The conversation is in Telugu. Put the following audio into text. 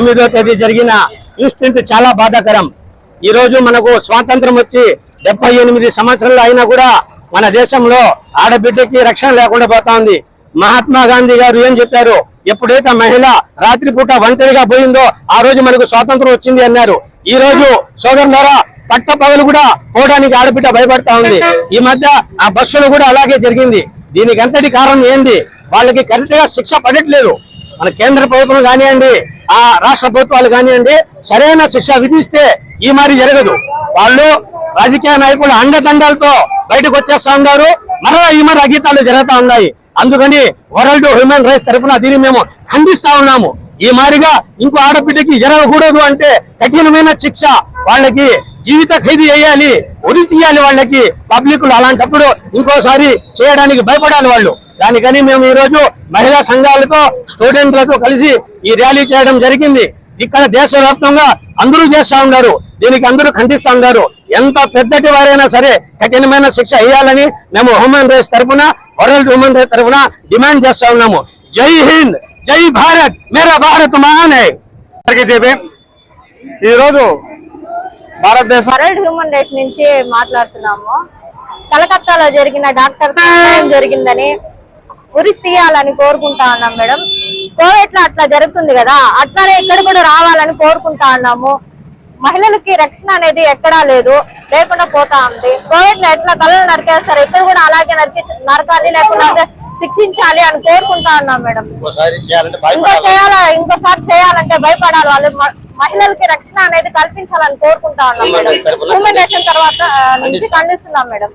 9వ తేదీ జరిగిన ఇన్సిడెంట్ చాలా బాధాకరం. ఈ రోజు మనకు స్వాతంత్రం వచ్చి 78 సంవత్సరాలు అయినా కూడా మన దేశంలో ఆడబిడ్డకి రక్షణ లేకుండా పోతా ఉంది. మహాత్మా గాంధీ గారు ఏం చెప్పారు? ఎప్పుడైతే మహిళ రాత్రిపూట ఒంటరిగా పోయిందో ఆ రోజు మనకు స్వాతంత్రం వచ్చింది అన్నారు. ఈ రోజు సోదరులారా పట్ట పగలు కూడా పోవడానికి ఆడబిడ్డ భయపడతా ఉంది. ఈ మధ్య ఆ బస్సులు కూడా అలాగే జరిగింది. దీనికి అంతటి కారణం ఏంది? వాళ్ళకి కరెక్ట్ గా శిక్ష పడట్లేదు. మన కేంద్ర ప్రభుత్వం కానివ్వండి, ఆ రాష్ట్ర ప్రభుత్వాలు కానివ్వండి, సరైన శిక్ష విధిస్తే ఈ మరి జరగదు. వాళ్ళు రాజకీయ నాయకులు అండదండాలతో బయటకు వచ్చేస్తా ఉన్నారు. మరలా ఈ మరి అగీతాలు జరుగుతా ఉన్నాయి. అందుకని వరల్డ్ హ్యూమన్ రైట్స్ తరఫున దీన్ని మేము ఖండిస్తా ఉన్నాము. ఈ మారిగా ఇంకో ఆడబిడ్డకి జరగకూడదు అంటే కఠినమైన శిక్ష, వాళ్ళకి జీవిత ఖైదీ వేయాలి, ఉరి తీయాలి వాళ్ళకి. పబ్లిక్లు అలాంటప్పుడు ఇంకోసారి చేయడానికి భయపడాలి వాళ్ళు. దానికని మేము ఈ రోజు మహిళా సంఘాలతో స్టూడెంట్లతో కలిసి ఈ ర్యాలీ చేయడం జరిగింది. ఇక్కడ దేశవ్యాప్తంగా అందరూ చేస్తా ఉన్నారు. దీనికి అందరూ ఖండిస్తా ఉన్నారు. ఎంత పెద్దటి వారైనా సరే కఠినమైన శిక్ష వేయాలని మేము హ్యూమన్ రైట్స్ తరఫున, వరల్డ్ హ్యూమన్ రైట్స్ తరఫున డిమాండ్ చేస్తా ఉన్నాము. జై హింద్, జై భారత్, మేరా భారత్ మహాన్ హై. ఈ రోజు భారతదేశం వరల్డ్ హ్యూమన్ రైట్స్ నుంచి మాట్లాడుతున్నాము. కలకత్తాలో జరిగిన డాక్టర్ జరిగిందని ఉరి తీయాలని కోరుకుంటా ఉన్నాం మేడం. కోవిడ్ లో అట్లా జరుగుతుంది కదా, అట్లానే ఇక్కడ కూడా రావాలని కోరుకుంటా ఉన్నాము. మహిళలకి రక్షణ అనేది ఎక్కడా లేదు, లేకుండా పోతా ఉంది. కోవిడ్ లో ఎట్లా తలలు నరికేస్తారు, ఇక్కడ కూడా అలాగే నరకాలి, లేకుండా శిక్షించాలి అని కోరుకుంటా ఉన్నాం మేడం. ఇంకోసారి చేయాలంటే భయపడాలి వాళ్ళు. మహిళలకి రక్షణ అనేది కల్పించాలని కోరుకుంటా ఉన్నాం మేడం. హ్యూమన్ రైట్స్ తర్వాత నుంచి ఖండిస్తున్నాం మేడం.